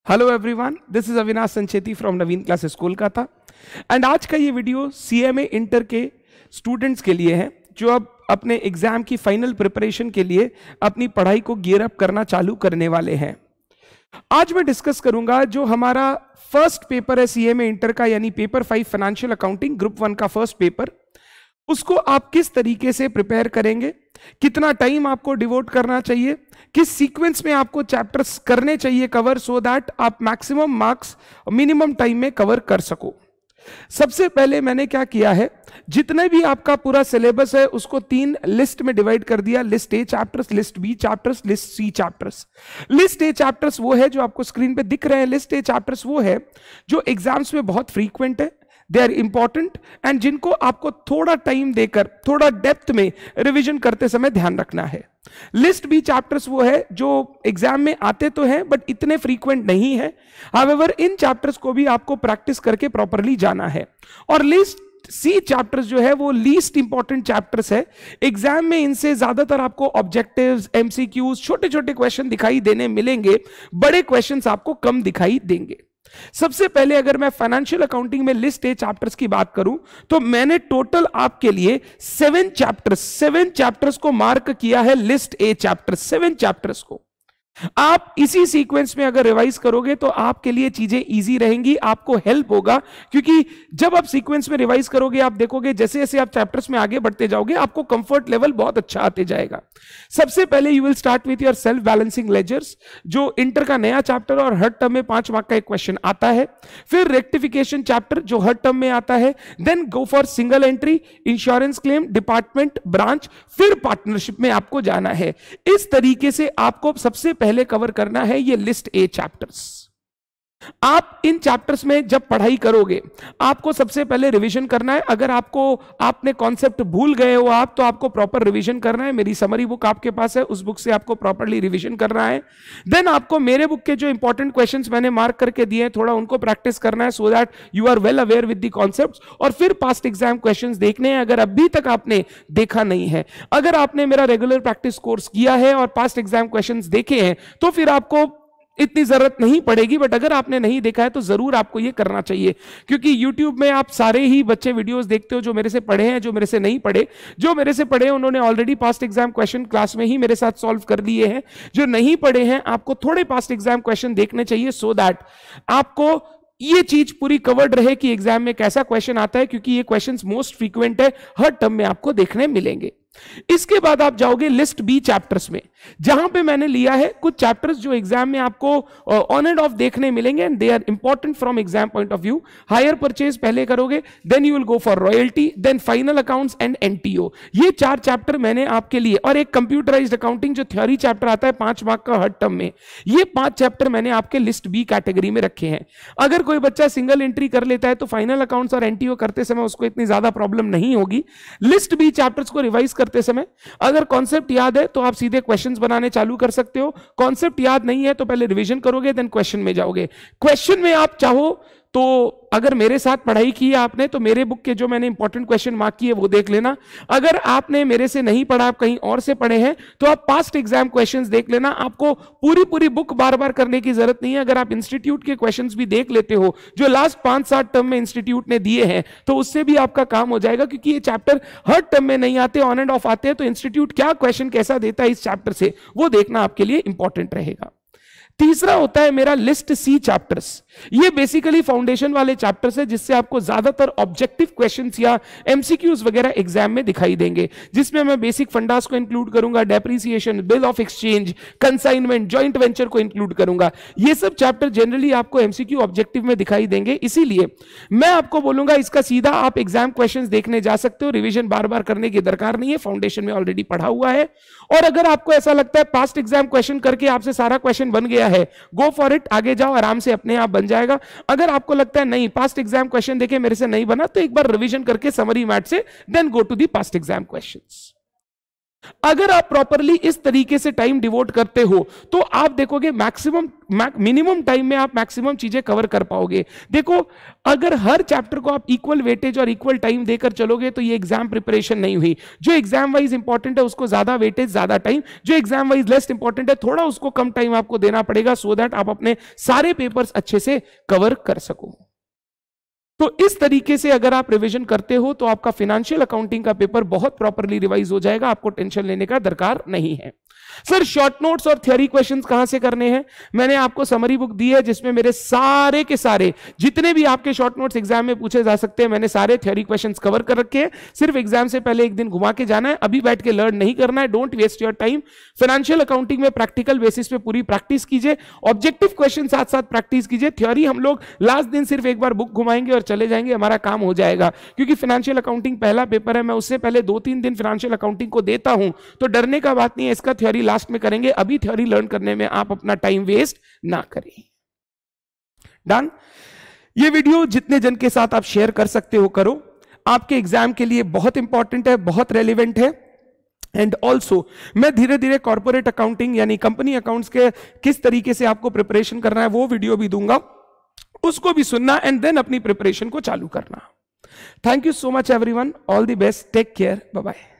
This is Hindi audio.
Hello everyone, this is Avinash Sancheti from Naveen classes Kolkata. And आज का ये वीडियो सीएमए इंटर के स्टूडेंट्स के लिए है जो अब अपने एग्जाम की फाइनल प्रिपरेशन के लिए अपनी पढ़ाई को गियर अप करना चालू करने वाले हैं। आज मैं डिस्कस करूंगा जो हमारा फर्स्ट पेपर है सीएमए इंटर का, यानी पेपर 5 फाइनेंशियल अकाउंटिंग ग्रुप 1 का फर्स्ट पेपर, उसको आप किस तरीके से प्रिपेयर करेंगे, कितना टाइम आपको डिवोट करना चाहिए, किस सीक्वेंस में आपको चैप्टर्स करने चाहिए कवर, सो दैट आप मैक्सिमम मार्क्स मिनिमम टाइम में कवर कर सको। सबसे पहले मैंने क्या किया है, जितने भी आपका पूरा सिलेबस है उसको 3 लिस्ट में डिवाइड कर दिया। List A chapters, list B chapters, list C chapters. List A chapters वो है जो आपको स्क्रीन पे दिख रहे हैं। लिस्ट ए चैप्टर्स वो है जो एग्जाम्स में बहुत फ्रीक्वेंट है, दे आर इंपॉर्टेंट एंड जिनको आपको थोड़ा टाइम देकर थोड़ा डेप्थ में रिवीजन करते समय ध्यान रखना है। लिस्ट बी चैप्टर्स वो है जो एग्जाम में आते तो हैं बट इतने फ्रीक्वेंट नहीं है। हाउएवर इन चैप्टर्स को भी आपको प्रैक्टिस करके प्रॉपरली जाना है। और लिस्ट सी चैप्टर्स जो है वो लीस्ट इंपॉर्टेंट चैप्टर्स है। एग्जाम में इनसे ज्यादातर आपको ऑब्जेक्टिव्स, एमसीक्यूज, छोटे छोटे क्वेश्चन दिखाई देने मिलेंगे, बड़े क्वेश्चंस आपको कम दिखाई देंगे। सबसे पहले अगर मैं फाइनेंशियल अकाउंटिंग में लिस्ट ए चैप्टर्स की बात करूं तो मैंने टोटल आपके लिए 7 चैप्टर्स को मार्क किया है। लिस्ट ए चैप्टर्स 7 चैप्टर्स को आप इसी सीक्वेंस में अगर रिवाइज करोगे तो आपके लिए चीजें इजी रहेंगी, आपको हेल्प होगा। क्योंकि जब आप सीक्वेंस में रिवाइज करोगे आप देखोगे जैसे जैसे आप चैप्टर्स में आगे बढ़ते जाओगे आपको कंफर्ट लेवल बहुत अच्छा आते जाएगा। सबसे पहले you will start with your self balancing ledgers, जो इंटर का नया चैप्टर और हर टर्म में 5 मार्क का एक क्वेश्चन आता है। फिर रेक्टिफिकेशन चैप्टर जो हर टर्म में आता है। Then go for single entry, insurance claim, department, branch, फिर पार्टनरशिप में आपको जाना है। इस तरीके से आपको सबसे पहले कवर करना है ये लिस्ट ए चैप्टर्स। आप इन चैप्टर्स में जब पढ़ाई करोगे आपको सबसे पहले रिवीजन करना है। अगर आपने कॉन्सेप्ट भूल गए हो आप तो आपको प्रॉपर रिवीजन करना है। मेरी समरी बुक आपके पास है, उस बुक से आपको प्रॉपरली रिवीजन करना है। देन आपको मेरे बुक के जो इंपॉर्टेंट क्वेश्चंस मैंने मार्क करके दिए हैं थोड़ा उनको प्रैक्टिस करना है so that you are well aware with the concepts. और फिर पास्ट एग्जाम क्वेश्चंस देखने हैं अगर अभी तक आपने देखा नहीं है। अगर आपने मेरा रेगुलर प्रैक्टिस कोर्स किया है और पास्ट एग्जाम क्वेश्चंस देखे हैं तो फिर आपको इतनी जरूरत नहीं पड़ेगी, बट अगर आपने नहीं देखा है तो जरूर आपको यह करना चाहिए। क्योंकि YouTube में आप सारे ही बच्चे वीडियोस देखते हो जो मेरे से पढ़े हैं, जो मेरे से नहीं पढ़े। जो मेरे से पढ़े हैं उन्होंने already past exam question class में ही मेरे साथ सॉल्व कर लिए हैं। जो नहीं पढ़े हैं आपको थोड़े पास्ट एग्जाम क्वेश्चन देखने चाहिए सो दैट आपको ये चीज पूरी कवर्ड रहे कि एग्जाम में कैसा क्वेश्चन आता है, क्योंकि ये क्वेश्चंस मोस्ट फ्रीक्वेंट है, हर टर्म में आपको देखने मिलेंगे। इसके बाद आप जाओगे लिस्ट बी चैप्टर्स में, जहां पे मैंने लिया है कुछ चैप्टर्स जो एग्जाम में आपको ऑन एंड ऑफ देखने मिलेंगे and they are important from exam point of view. Hire purchase पहले करोगे, then you will go for royalty, then final accounts and NTO. ये 4 चैप्टर मैंने आपके लिए, और एक कंप्यूटराइज्ड अकाउंटिंग जो थ्योरी चैप्टर आता है 5 मार्क का हर टर्म में, ये 5 चैप्टर मैंने आपके लिस्ट बी कैटेगरी में रखे हैं। अगर कोई बच्चा सिंगल एंट्री कर लेता है तो फाइनल अकाउंट्स और एनटीओ करते समय उसको इतनी ज्यादा प्रॉब्लम नहीं होगी। लिस्ट बी चैप्टर्स को रिवाइज करते समय अगर कॉन्सेप्ट याद है तो आप सीधे क्वेश्चंस बनाने चालू कर सकते हो। कॉन्सेप्ट याद नहीं है तो पहले रिवीजन करोगे, देन क्वेश्चन में जाओगे। क्वेश्चन में आप चाहो तो अगर मेरे साथ पढ़ाई की है आपने तो मेरे बुक के जो मैंने इंपॉर्टेंट क्वेश्चन मार्क किए वो देख लेना। अगर आपने मेरे से नहीं पढ़ा, आप कहीं और से पढ़े हैं तो आप पास्ट एग्जाम क्वेश्चंस देख लेना। आपको पूरी बुक बार बार करने की जरूरत नहीं है। अगर आप इंस्टीट्यूट के क्वेश्चंस भी देख लेते हो जो लास्ट 5-7 टर्म में इंस्टीट्यूट ने दिए हैं तो उससे भी आपका काम हो जाएगा, क्योंकि ये चैप्टर हर टर्म में नहीं आते, ऑन एंड ऑफ आते हैं। तो इंस्टीट्यूट क्या क्वेश्चन कैसा देता है इस चैप्टर से वो देखना आपके लिए इंपॉर्टेंट रहेगा। तीसरा होता है मेरा लिस्ट सी चैप्टर्स। ये बेसिकली फाउंडेशन वाले चैप्टर्स है जिससे आपको ज्यादातर ऑब्जेक्टिव क्वेश्चंस या एमसीक्यूज वगैरह एग्जाम में दिखाई देंगे, जिसमें मैं बेसिक फंडास को इंक्लूड करूंगा, depreciation, bill of exchange, consignment, joint venture को इंक्लूड करूंगा। ये सब चैप्टर जनरली आपको एमसीक्यू ऑब्जेक्टिव में दिखाई देंगे, इसीलिए मैं आपको बोलूंगा इसका सीधा आप एग्जाम क्वेश्चंस देखने जा सकते हो। रिवीजन बार बार करने की दरकार नहीं है, फाउंडेशन में ऑलरेडी पढ़ा हुआ है। और अगर आपको ऐसा लगता है पास्ट एग्जाम क्वेश्चन करके आपसे सारा क्वेश्चन बन गया है, गो फॉर इट, आगे जाओ, आराम से अपने आप बन जाएगा। अगर आपको लगता है नहीं पास्ट एग्जाम क्वेश्चन देखे मेरे से नहीं बना तो एक बार रिवीजन करके समरी मैट से then go to the past exam questions. अगर आप प्रॉपरली इस तरीके से टाइम डिवोट करते हो तो आप देखोगे मिनिमम टाइम में आप मैक्सिमम चीजें कवर कर पाओगे। देखो, अगर हर चैप्टर को आप इक्वल वेटेज और इक्वल टाइम देकर चलोगे तो ये एग्जाम प्रिपरेशन नहीं हुई। जो एग्जाम वाइज इंपॉर्टेंट है उसको ज्यादा वेटेज, ज्यादा टाइम, जो एग्जाम वाइज लेस इंपॉर्टेंट है थोड़ा उसको कम टाइम आपको देना पड़ेगा, सो दैट आप अपने सारे पेपर्स अच्छे से कवर कर सको। तो इस तरीके से अगर आप रिवीजन करते हो तो आपका फाइनेंशियल अकाउंटिंग का पेपर बहुत प्रॉपर्ली रिवाइज हो जाएगा, आपको टेंशन लेने का दरकार नहीं है। सर, शॉर्ट नोट्स और थ्योरी क्वेश्चंस कहां से करने हैं? मैंने आपको समरी बुक दी है जिसमें मेरे सारे के सारे जितने भी आपके शॉर्ट नोट्स एग्जाम में पूछे जा सकते हैं, मैंने सारे थ्योरी क्वेश्चंस कवर कर रखे हैं। सिर्फ एग्जाम से पहले एक दिन घुमा के जाना है, अभी बैठ के लर्न नहीं करना है। Don't waste your time. Financial accounting में प्रैक्टिकल बेसिस पे पूरी प्रैक्टिस कीजिए, ऑब्जेक्टिव क्वेश्चन साथ साथ प्रैक्टिस कीजिए। थ्योरी हम लोग लास्ट दिन सिर्फ एक बार बुक घुमाएंगे और चले जाएंगे, हमारा काम हो जाएगा। क्योंकि फाइनेंशियल अकाउंटिंग पहला पेपर है, मैं उससे पहले 2-3 दिन फाइनेंशियल अकाउंटिंग को देता हूं, तो डरने का बात नहीं है। इसका थ्योरी लास्ट में करेंगे, अभी थ्योरी लर्न करने में आप अपना टाइम वेस्ट ना करें। डन। ये वीडियो जितने जन के साथ आप शेयर कर सकते हो करो, आपके एग्जाम के लिए बहुत इंपॉर्टेंट है, बहुत रेलिवेंट है। एंड ऑल्सो मैं धीरे धीरे कॉर्पोरेट अकाउंटिंग यानी कंपनी अकाउंट्स के किस तरीके से आपको प्रिपरेशन करना है वो वीडियो भी दूंगा, उसको भी सुनना एंड देन अपनी प्रिपरेशन को चालू करना। Thank you so much everyone, all the best, take care, bye bye.